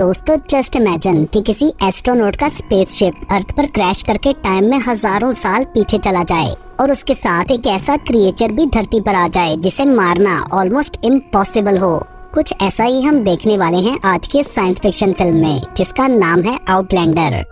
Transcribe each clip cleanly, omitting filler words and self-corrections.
दोस्तों just imagine कि किसी एस्ट्रोनॉट का स्पेसशिप अर्थ पर क्रैश करके टाइम में हजारों साल पीछे चला जाए और उसके साथ एक ऐसा क्रिएचर भी धरती पर आ जाए जिसे मारना ऑलमोस्ट इम्पॉसिबल हो। कुछ ऐसा ही हम देखने वाले हैं आज की साइंस फिक्शन फिल्म में, जिसका नाम है आउटलैंडर।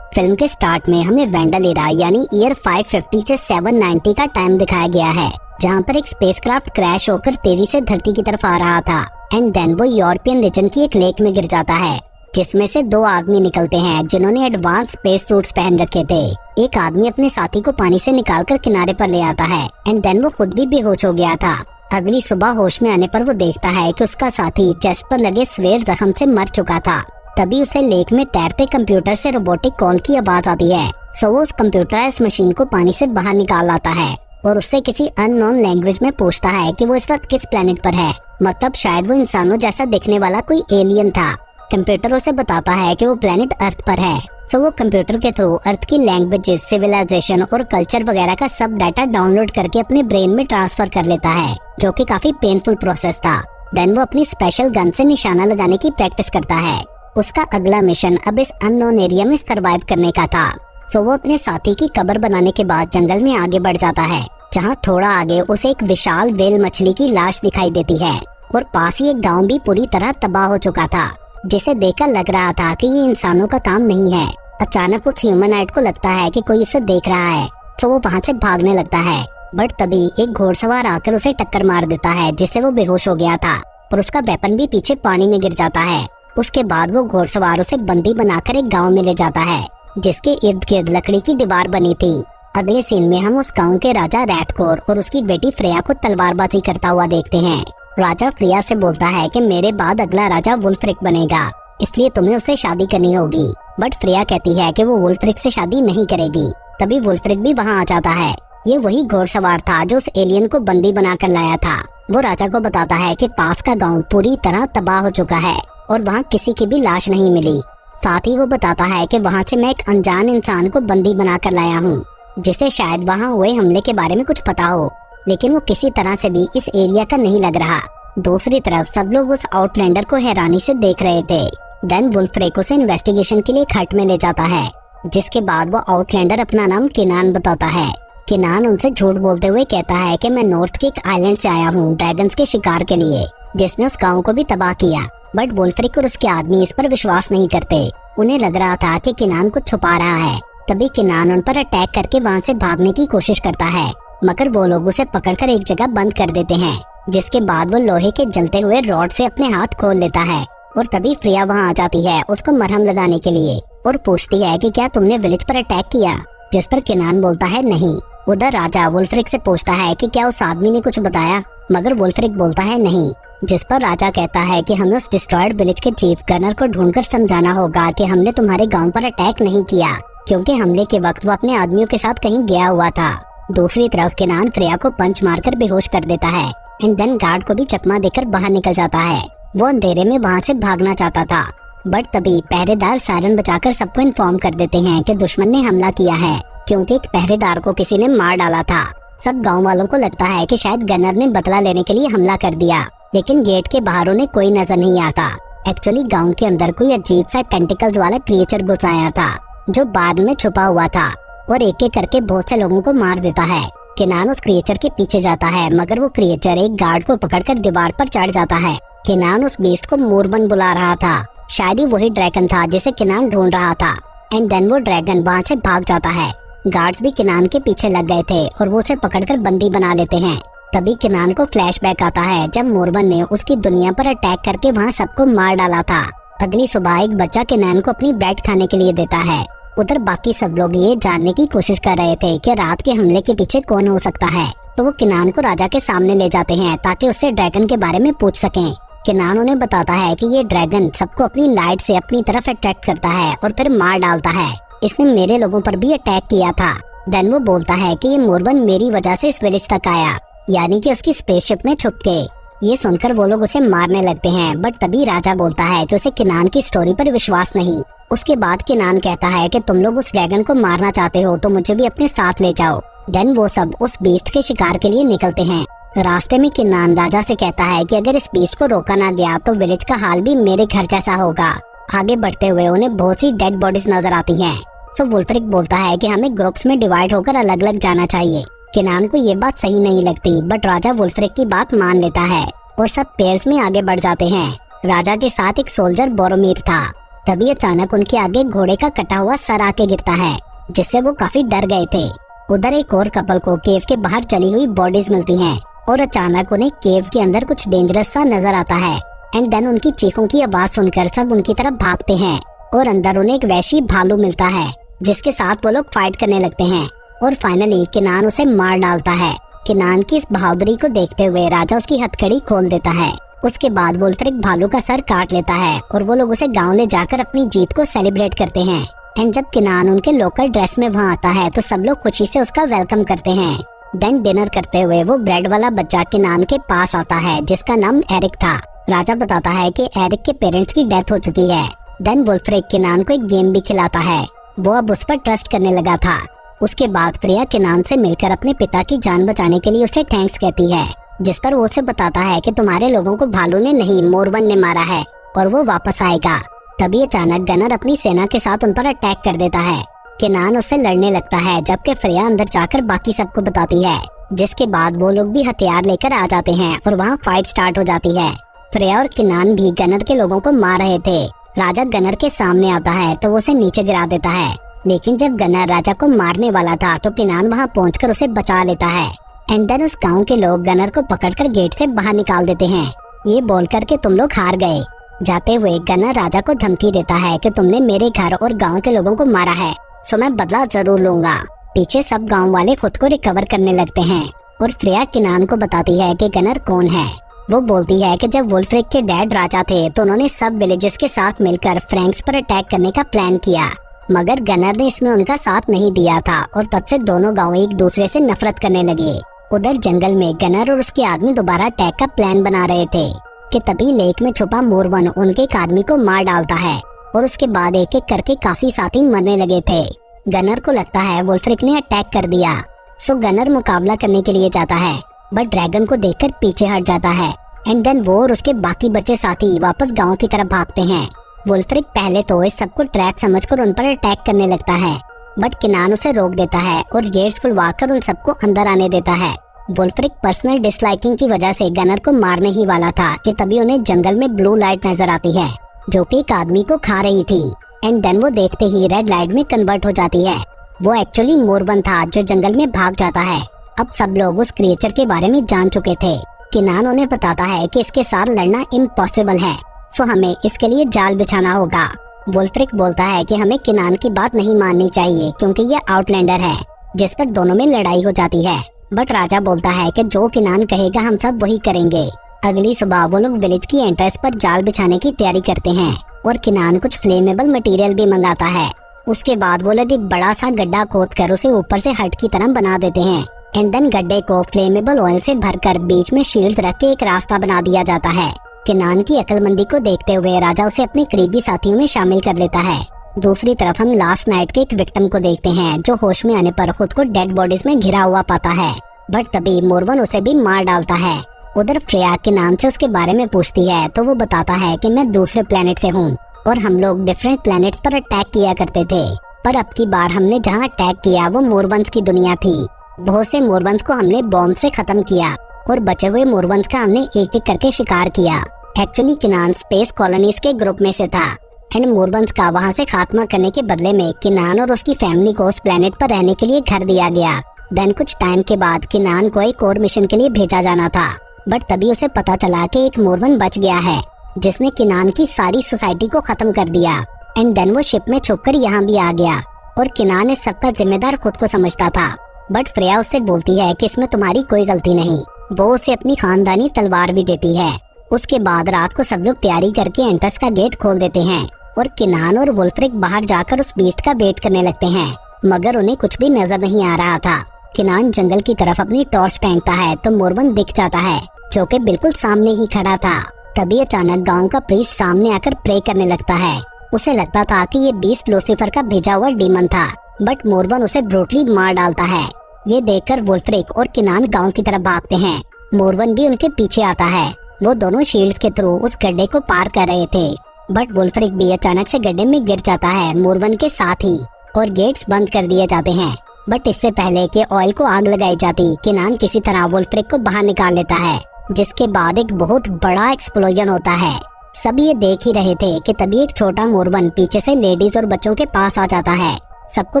फिल्म के स्टार्ट में हमें वेंडल एरा यानी ईयर 550 से 790 का टाइम दिखाया गया है, जहां पर एक स्पेसक्राफ्ट क्रैश होकर तेजी से धरती की तरफ आ रहा था। एंड देन वो यूरोपियन रीजन की एक लेक में गिर जाता है, जिसमें से दो आदमी निकलते हैं जिन्होंने एडवांस स्पेस सूट्स पहन रखे थे। एक आदमी अपने साथी को पानी से निकालकर किनारे पर ले आता है एंड देन वो खुद भी बेहोश हो गया था। अगली सुबह होश में आने पर वो देखता है कि उसका साथी चेस्ट पर लगे स्वेर जख्म से मर चुका था। तभी उसे लेक में तैरते कंप्यूटर से रोबोटिक कॉल की आवाज आती है। सो वो उस कंप्यूटराइज्ड मशीन को पानी से बाहर निकाल लाता है और उससे किसी अननोन लैंग्वेज में पूछता है कि वो इस वक्त किस प्लेनेट पर है। मतलब शायद वो इंसानों जैसा दिखने वाला कोई एलियन था। कंप्यूटर उसे बताता है कि वो प्लेनेट अर्थ पर है। सो वो कंप्यूटर के थ्रू अर्थ की लैंग्वेजेस, सिविलाइजेशन और कल्चर वगैरह का सब डाटा डाउनलोड करके अपने ब्रेन में ट्रांसफर कर लेता है, जो कि काफी पेनफुल प्रोसेस था। देन वो अपनी स्पेशल गन से निशाना लगाने की प्रैक्टिस करता है। उसका अगला मिशन अब इस अननोन एरिया में सरवाइव करने का था। सो वो अपने साथी की कब्र बनाने के बाद जंगल में आगे बढ़ जाता है, जहाँ थोड़ा आगे उसे एक विशाल व्हेल मछली की लाश दिखाई देती है और पास ही एक गांव भी पूरी तरह तबाह हो चुका था, जिसे देखकर लग रहा था कि ये इंसानों का काम नहीं है। अचानक उस ह्यूमनाइट को लगता है कि कोई उसे देख रहा है, तो वो वहाँ से भागने लगता है। बट तभी एक घोड़सवार आकर उसे टक्कर मार देता है, जिससे वो बेहोश हो गया था और उसका वेपन भी पीछे पानी में गिर जाता है। उसके बाद वो घोड़सवार उसे बंदी बनाकर एक गाँव में ले जाता है, जिसके इर्द गिर्द लकड़ी की दीवार बनी थी। अगले सीन में हम उस गांव के राजा रैटकोर और उसकी बेटी फ्रेया को तलवारबाजी करता हुआ देखते हैं। राजा फ्रेया से बोलता है कि मेरे बाद अगला राजा वुल्फ्रिक बनेगा, इसलिए तुम्हें उससे शादी करनी होगी। बट फ्रेया कहती है कि वो वुल्फ्रिक से शादी नहीं करेगी। तभी वुल्फ्रिक भी वहाँ आ जाता है। ये वही घोड़सवार था जो उस एलियन को बंदी बनाकर लाया था। वो राजा को बताता है कि पास का गाँव पूरी तरह तबाह हो चुका है और वहाँ किसी की भी लाश नहीं मिली। साथ ही वो बताता है कि वहाँ से मैं एक अनजान इंसान को बंदी बनाकर लाया हूँ, जिसे शायद वहाँ हुए हमले के बारे में कुछ पता हो, लेकिन वो किसी तरह से भी इस एरिया का नहीं लग रहा। दूसरी तरफ सब लोग उस आउटलैंडर को हैरानी से देख रहे थे। देन वुल्फ्रिक उसे इन्वेस्टिगेशन के लिए एक हट में ले जाता है, जिसके बाद वो आउटलैंडर अपना नाम किनान बताता है। किनान उनसे झूठ बोलते हुए कहता है कि मैं नॉर्थ के एक आइलैंड से आया हूँ ड्रैगन्स के शिकार के लिए, जिसने उस गाँव को भी तबाह किया। बट वुल्फ्रिक और उसके आदमी इस पर विश्वास नहीं करते। उन्हें लग रहा था कि किनान कुछ छुपा रहा है। तभी किनान उन पर अटैक करके वहाँ से भागने की कोशिश करता है, मगर वो लोग उसे पकड़कर एक जगह बंद कर देते हैं, जिसके बाद वो लोहे के जलते हुए रॉड से अपने हाथ खोल लेता है। और तभी फ्रेया वहाँ आ जाती है उसको मरहम लगाने के लिए और पूछती है कि क्या तुमने विलेज पर अटैक किया, जिस पर किनान बोलता है नहीं। उधर राजा वुल्फ्रिक से पूछता है कि क्या उस आदमी ने कुछ बताया, मगर वुल्फ्रिक बोलता है नहीं, जिस पर राजा कहता है कि हमें उस डिस्ट्रॉयड विलेज के चीफ गनर को ढूंढकर समझाना होगा कि हमने तुम्हारे गाँव पर अटैक नहीं किया, क्योंकि हमले के वक्त वो अपने आदमियों के साथ कहीं गया हुआ था। दूसरी तरफ किनान फ्रेया को पंच मारकर बेहोश कर देता है एंड देन गार्ड को भी चकमा देकर बाहर निकल जाता है। वो अंधेरे में वहाँ से भागना चाहता था, बट तभी पहरेदार सायरन बजाकर सबको इन्फॉर्म कर देते हैं कि दुश्मन ने हमला किया है, क्योंकि एक पहरेदार को किसी ने मार डाला था। सब गाँव वालों को लगता है कि शायद गनर ने बदला लेने के लिए हमला कर दिया, लेकिन गेट के बाहर उन्हें कोई नजर नहीं आता। एक्चुअली गाँव के अंदर कोई अजीब सा टेंटिकल्स वाला क्रिएचर घुस आया था, जो बार में छुपा हुआ था और एक एक करके बहुत से लोगों को मार देता है। किनान उस क्रिएचर के पीछे जाता है, मगर वो क्रिएचर एक गार्ड को पकड़कर दीवार पर चढ़ जाता है। किनान उस बीस्ट को मोरबन बुला रहा था, शायद ही वही ड्रैगन था जिसे किनान ढूंढ रहा था। एंड देन वो ड्रैगन वहाँ से भाग जाता है। गार्ड्स भी किनान के पीछे लग गए थे और वो उसे पकड़कर बंदी बना लेते हैं। तभी किनान को फ्लैशबैक आता है जब मोरबन ने उसकी दुनिया पर अटैक करके वहाँ सबको मार डाला था। अगली सुबह एक बच्चा किनान को अपनी ब्रेड खाने के लिए देता है। उधर बाकी सब लोग ये जानने की कोशिश कर रहे थे कि रात के हमले के पीछे कौन हो सकता है, तो वो किनान को राजा के सामने ले जाते हैं ताकि उससे ड्रैगन के बारे में पूछ सकें। किनान उन्हें बताता है कि ये ड्रैगन सबको अपनी लाइट से अपनी तरफ अट्रैक्ट करता है और फिर मार डालता है। इसने मेरे लोगों पर भी अटैक किया था। देन वो बोलता है कि ये मोरबन मेरी वजह से इस विलेज तक आया, यानी कि उसकी स्पेसशिप में छुप के। ये सुनकर वो लोग उसे मारने लगते हैं, बट तभी राजा बोलता है कि उसे किनान की स्टोरी पर विश्वास नहीं। उसके बाद किनान कहता है कि तुम लोग उस ड्रैगन को मारना चाहते हो तो मुझे भी अपने साथ ले जाओ। देन वो सब उस बीस्ट के शिकार के लिए निकलते हैं। रास्ते में किनान राजा से कहता है कि अगर इस बीस्ट को रोका ना गया तो विलेज का हाल भी मेरे घर जैसा होगा। आगे बढ़ते हुए उन्हें बहुत सी डेड बॉडीज नजर आती हैं। सो वुल्फ्रिक बोलता है कि हमें ग्रुप्स में डिवाइड होकर अलग अलग जाना चाहिए। केनान को ये बात सही नहीं लगती, बट राजा वुल्फ्रिक की बात मान लेता है और सब पेयर्स में आगे बढ़ जाते हैं। राजा के साथ एक सोल्जर बोरोमीर था। तभी अचानक उनके आगे घोड़े का कटा हुआ सर आके गिरता है, जिससे वो काफी डर गए थे। उधर एक और कपल को केव के बाहर जली हुई बॉडीज मिलती हैं और अचानक उन्हें केव के अंदर कुछ डेंजरस सा नजर आता है। एंड देन उनकी चीखों की आवाज सुनकर सब उनकी तरफ भागते हैं और अंदर उन्हें एक वैशी भालू मिलता है, जिसके साथ वो लोग फाइट करने लगते हैं और फाइनली केनान उसे मार डालता है। केनान की इस बहादुरी को देखते हुए राजा उसकी हथकड़ी खोल देता है। उसके बाद वुल्फ्रिक भालू का सर काट लेता है और वो लोग उसे गांव ले जाकर अपनी जीत को सेलिब्रेट करते हैं। एंड जब केनान उनके लोकल ड्रेस में वहाँ आता है तो सब लोग खुशी से उसका वेलकम करते हैं। देन डिनर करते हुए वो ब्रेड वाला बच्चा केनान के पास आता है, जिसका नाम एरिक था। राजा बताता है कि एरिक के पेरेंट्स की डेथ हो चुकी है। देन वुल्फ्रिक केनान को एक गेम भी खिलाता है। वो अब उस पर ट्रस्ट करने लगा था। उसके बाद फ्रेया केनान से मिलकर अपने पिता की जान बचाने के लिए उसे थैंक्स कहती है, जिस पर वो उसे बताता है कि तुम्हारे लोगों को भालू ने नहीं मोरवन ने मारा है और वो वापस आएगा। तभी अचानक गनर अपनी सेना के साथ उन पर अटैक कर देता है। केनान उससे लड़ने लगता है, जबकि फ्रेया अंदर जाकर बाकी सबको बताती है, जिसके बाद वो लोग भी हथियार लेकर आ जाते हैं और वहाँ फाइट स्टार्ट हो जाती है। फ्रेया और केनान भी गनर के लोगों को मार रहे थे। राजा गनर के सामने आता है तो वो उसे नीचे गिरा देता है, लेकिन जब गनर राजा को मारने वाला था तो केनान वहाँ पहुंचकर उसे बचा लेता है। एंड देन उस गांव के लोग गनर को पकड़कर गेट से बाहर निकाल देते हैं, ये बोलकर के तुम लोग हार गए। जाते हुए गनर राजा को धमकी देता है कि तुमने मेरे घर और गांव के लोगों को मारा है, सो मैं बदला जरूर लूंगा। पीछे सब गांव वाले खुद को रिकवर करने लगते हैं और फ्रेया केनान को बताती है कि गनर कौन है। वो बोलती है कि जब वुल्फ्रिक के डैड राजा थे तो उन्होंने सब विलेजेस के साथ मिलकर फ्रैंक्स पर अटैक करने का प्लान किया, मगर गनर ने इसमें उनका साथ नहीं दिया था और तब से दोनों गांव एक दूसरे से नफरत करने लगे। उधर जंगल में गनर और उसके आदमी दोबारा अटैक का प्लान बना रहे थे कि तभी लेक में छुपा मोरवन उनके एक आदमी को मार डालता है और उसके बाद एक एक करके काफी साथी मरने लगे थे। गनर को लगता है वुल्फ्रिक ने अटैक कर दिया, सो गनर मुकाबला करने के लिए जाता है, बट ड्रैगन को देखकर पीछे हट जाता है। एंड देन वो और उसके बाकी बचे साथी वापस गांव की तरफ भागते हैं। वुल्फ्रिक पहले तो इस सबको ट्रैप समझकर उन पर अटैक करने लगता है, बट केनान उसे रोक देता है और गेट्स खुलवाकर उन सबको अंदर आने देता है। वुल्फ्रिक पर्सनल डिसलाइकिंग की वजह से गनर को मारने ही वाला था कि तभी उन्हें जंगल में ब्लू लाइट नजर आती है, जो कि एक आदमी को खा रही थी। एंड देन वो देखते ही रेड लाइट में कन्वर्ट हो जाती है। वो एक्चुअली मोरवन था जो जंगल में भाग जाता है। अब सब लोग उस क्रिएचर के बारे में जान चुके थे। केनान उन्हें बताता है कि इसके साथ लड़ना इम्पॉसिबल है, सो हमें इसके लिए जाल बिछाना होगा। वुल्फ्रिक बोलता है कि हमें केनान की बात नहीं माननी चाहिए क्योंकि ये आउटलैंडर है, जिस पर दोनों में लड़ाई हो जाती है। बट राजा बोलता है कि जो केनान कहेगा हम सब वही करेंगे। अगली सुबह वो लोग विलेज की एंट्रेंस पर जाल बिछाने की तैयारी करते हैं और केनान कुछ फ्लेमेबल मटेरियल भी मंगाता है। उसके बाद वो लोग एक बड़ा सा गड्ढा खोद कर उसे ऊपर से हट की तरह बना देते हैं। एंड देन गड्ढे को फ्लेमेबल ऑयल से भरकर बीच में शील्ड रख के एक रास्ता बना दिया जाता है। केनान की अक्लमंदी को देखते हुए राजा उसे अपने करीबी साथियों में शामिल कर लेता है। दूसरी तरफ हम लास्ट नाइट के एक विक्टिम को देखते हैं जो होश में आने पर खुद को डेड बॉडीज में घिरा हुआ पाता है, बट तभी मोरवन उसे भी मार डालता है। उधर फ्रेया केनान से उसके बारे में पूछती है तो वो बताता है कि मैं दूसरे प्लेनेट से हूँ और हम लोग डिफरेंट प्लेनेट पर अटैक किया करते थे, पर अब की बार हमने जहाँ अटैक किया वो मोरवंस की दुनिया थी। बहुत से मोरवंस को हमने बॉम्ब से खत्म किया और बचे हुए मोरवंस का हमने एक एक करके शिकार किया। एक्चुअली केनान स्पेस कॉलोनीज के ग्रुप में से था एंड मोरवंस का वहाँ से खात्मा करने के बदले में केनान और उसकी फैमिली को उस प्लेनेट पर रहने के लिए घर दिया गया। देन कुछ टाइम के बाद केनान को एक और मिशन के लिए भेजा जाना था, बट तभी उसे पता चला कि एक मोरवन बच गया है जिसने केनान की सारी सोसाइटी को खत्म कर दिया। एंड देन वो शिप में छुपकर यहाँ भी आ गया और केनान इस सबका जिम्मेदार खुद को समझता था, बट फ्रेया उससे बोलती है कि इसमें तुम्हारी कोई गलती नहीं। वो उसे अपनी खानदानी तलवार भी देती है। उसके बाद रात को सब लोग तैयारी करके एंट्रेंस का गेट खोल देते हैं और केनान और वुल्फ्रिक बाहर जाकर उस बीस्ट का वेट करने लगते हैं, मगर उन्हें कुछ भी नजर नहीं आ रहा था। केनान जंगल की तरफ अपनी टॉर्च फेंकता है तो मोरवन दिख जाता है जो कि बिल्कुल सामने ही खड़ा था। तभी अचानक गांव का प्रीस्ट सामने आकर प्रे करने लगता है। उसे लगता था कि ये बीस्ट लूसीफर का भेजा हुआ डीमन था, बट मोरवन उसे ब्रूटली मार डालता है। ये देखकर वुल्फ्रिक और केनान गांव की तरफ भागते हैं। मोरवन भी उनके पीछे आता है। वो दोनों शील्ड के थ्रू उस गड्ढे को पार कर रहे थे। बट वुल्फ्रिक भी अचानक से गड्ढे में गिर जाता है मोरवन के साथ ही, और गेट्स बंद कर दिए जाते हैं। बट इससे पहले कि ऑयल को आग लगाई जाती, किनान किसी तरह वुल्फ्रिक को बाहर निकाल लेता है, जिसके बाद एक बहुत बड़ा एक्सप्लोजन होता है। सभी ये देख ही रहे थे कि तभी एक छोटा मोरवन पीछे से लेडीज और बच्चों के पास आ जाता है। सबको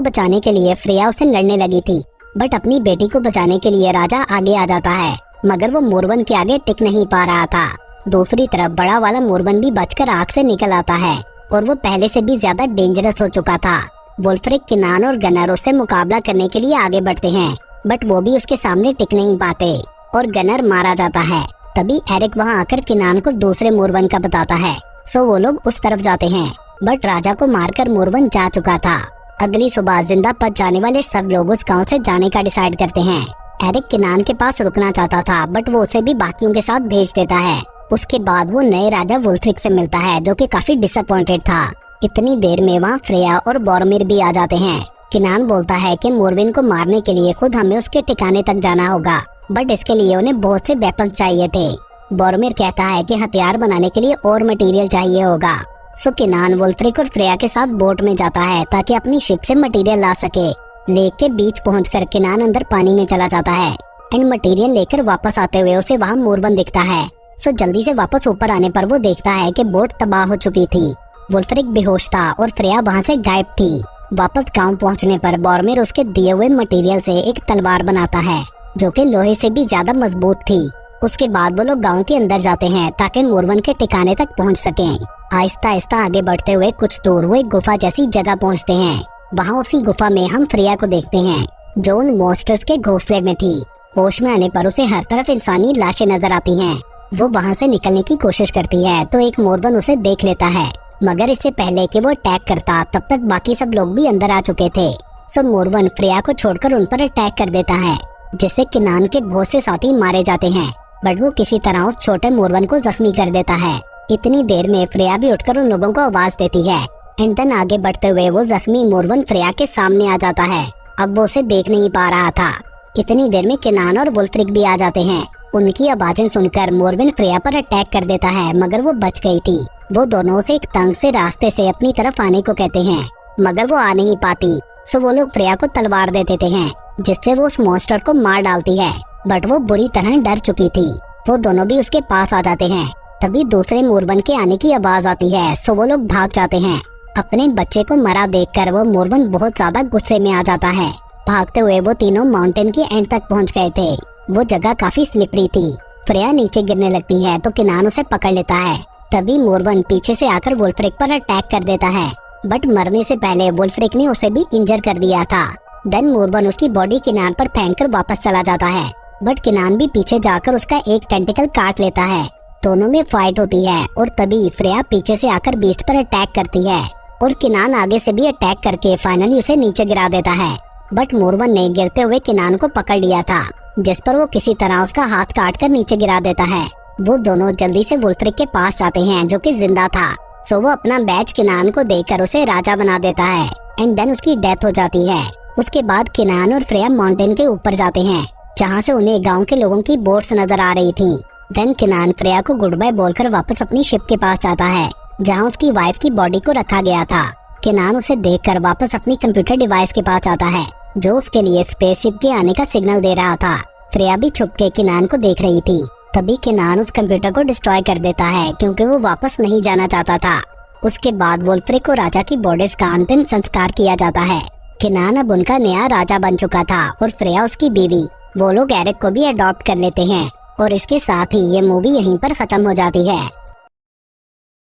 बचाने के लिए फ्रेया उससे लड़ने लगी थी, बट अपनी बेटी को बचाने के लिए राजा आगे आ जाता है, मगर वो मोरवन के आगे टिक नहीं पा रहा था। दूसरी तरफ बड़ा वाला मोरवन भी बचकर आग से निकल आता है, और वो पहले से भी ज्यादा डेंजरस हो चुका था। वुल्फ्रिक, किनान और गनर उससे मुकाबला करने के लिए आगे बढ़ते हैं, बट वो भी उसके सामने टिक नहीं पाते और गनर मारा जाता है। तभी एरिक वहाँ आकर किनान को दूसरे मोरवन का बताता है, सो वो लोग उस तरफ जाते हैं, बट राजा को मारकर मोरवन जा चुका था। अगली सुबह जिंदा बच जाने वाले सब लोग उस गांव से जाने का डिसाइड करते हैं। एरिक किनान के पास रुकना चाहता था, बट वो उसे भी बाकियों के साथ भेज देता है। उसके बाद वो नए राजा वुल्फ्रिक से मिलता है, जो कि काफी डिसअपॉइंटेड था। इतनी देर में वहाँ फ्रेया और बोरोमिर भी आ जाते हैं। किनान बोलता है कि मोरविन को मारने के लिए खुद हमें उसके ठिकाने तक जाना होगा, बट इसके लिए उन्हें बहुत से वेपन चाहिए थे। बोरोमिर कहता है कि हथियार बनाने के लिए और मटेरियल चाहिए होगा। सो किनान वुल्फ्रिक और फ्रेया के साथ बोट में जाता है ताकि अपनी शिप से मटेरियल ला सके। लेक के बीच पहुंचकर किनान अंदर पानी में चला जाता है, एंड मटेरियल लेकर वापस आते हुए उसे वहाँ मोरवन दिखता है। सो जल्दी से वापस ऊपर आने पर वो देखता है कि बोट तबाह हो चुकी थी। वुल्फ्रिक बेहोश था और फ्रेया वहाँ से गायब थी। वापस गांव पहुँचने पर बोरोमिर उसके दिए हुए मटेरियल से एक तलवार बनाता है, जो कि लोहे से भी ज्यादा मजबूत थी। उसके बाद वो लोग गांव के अंदर जाते हैं ताकि मोरवन के ठिकाने तक पहुंच सकें। आहिस्ता आहिस्ता आगे बढ़ते हुए कुछ दूर वो एक गुफा जैसी जगह पहुंचते हैं। वहां उसी गुफा में हम फ्रेया को देखते हैं, जो उन मॉन्स्टर्स के घोंसले में थी। होश में आने पर उसे हर तरफ इंसानी लाशें नजर आती हैं। वो वहां से निकलने की कोशिश करती है तो एक मोरवन उसे देख लेता है, मगर इससे पहले कि वो अटैक करता तब तक बाकी सब लोग भी अंदर आ चुके थे। सो मोरवन फ्रेया को छोड़कर उन पर अटैक कर देता है, जिससे किनान के बहुत से साथी मारे जाते हैं, बट वो किसी तरह उस छोटे मोरवन को जख्मी कर देता है। इतनी देर में फ्रेया भी उठकर उन लोगों को आवाज देती है, एंड देन आगे बढ़ते हुए वो जख्मी मोरवन फ्रेया के सामने आ जाता है। अब वो उसे देख नहीं पा रहा था। इतनी देर में किनान और वुल्फ्रिक भी आ जाते हैं। उनकी आवाजें सुनकर मोरवन फ्रेया पर अटैक कर देता है, मगर वो बच गई थी। वो दोनों से एक तंग से रास्ते से अपनी तरफ आने को कहते हैं, मगर वो आ नहीं पाती। सो वो लोग फ्रेया को तलवार दे देते हैं, जिससे वो उस मॉन्स्टर को मार डालती है, बट वो बुरी तरह डर चुकी थी। वो दोनों भी उसके पास आ जाते हैं। तभी दूसरे मोरवन के आने की आवाज आती है, सो वो लोग भाग जाते हैं। अपने बच्चे को मरा देखकर वो मोरवन बहुत ज्यादा गुस्से में आ जाता है। भागते हुए वो तीनों माउंटेन के एंड तक पहुंच गए थे। वो जगह काफी स्लिपरी थी। फ्रेया नीचे गिरने लगती है तो किनान उसे पकड़ लेता है। तभी मोरवन पीछे से आकर वुल्फ्रिक पर अटैक कर देता है, बट मरने से पहले वुल्फ्रिक ने उसे भी इंजर कर दिया था। देन मोरवन उसकी बॉडी किनान पर फेंककर वापस चला जाता है, बट किनान भी पीछे जाकर उसका एक टेंटिकल काट लेता है। दोनों में फाइट होती है और तभी फ्रेया पीछे से आकर बीस्ट पर अटैक करती है, और किनान आगे से भी अटैक करके फाइनली उसे नीचे गिरा देता है। बट मोरवन ने गिरते हुए किनान को पकड़ लिया था, जिस पर वो किसी तरह उसका हाथ काट कर नीचे गिरा देता है। वो दोनों जल्दी से वुल्फ्रिक के पास जाते हैं, जो कि जिंदा था। सो वो अपना बैच किनान को देकर उसे राजा बना देता है, एंड देन उसकी डेथ हो जाती है। उसके बाद किनान और फ्रेया माउंटेन के ऊपर जाते हैं, जहाँ से उन्हें गांव के लोगों की बोट्स नजर आ रही थी। देन किनान फ्रेया को गुड बाय बोलकर वापस अपनी शिप के पास जाता है, जहाँ उसकी वाइफ की बॉडी को रखा गया था। किनान उसे देखकर वापस अपनी कंप्यूटर डिवाइस के पास आता है, जो उसके लिए स्पेसशिप के आने का सिग्नल दे रहा था। फ्रेया भी छुप के किनान को देख रही थी। तभी किनान उस कंप्यूटर को डिस्ट्रॉय कर देता है, क्योंकि वो वापस नहीं जाना चाहता था। उसके बाद वुल्फ्रिक को राजा की बॉडीज का अंतिम संस्कार किया जाता है। किनान अब उनका नया राजा बन चुका था और फ्रेया उसकी बीवी। वो लोग एरिक को भी अडॉप्ट कर लेते हैं, और इसके साथ ही ये मूवी यहीं पर खत्म हो जाती है।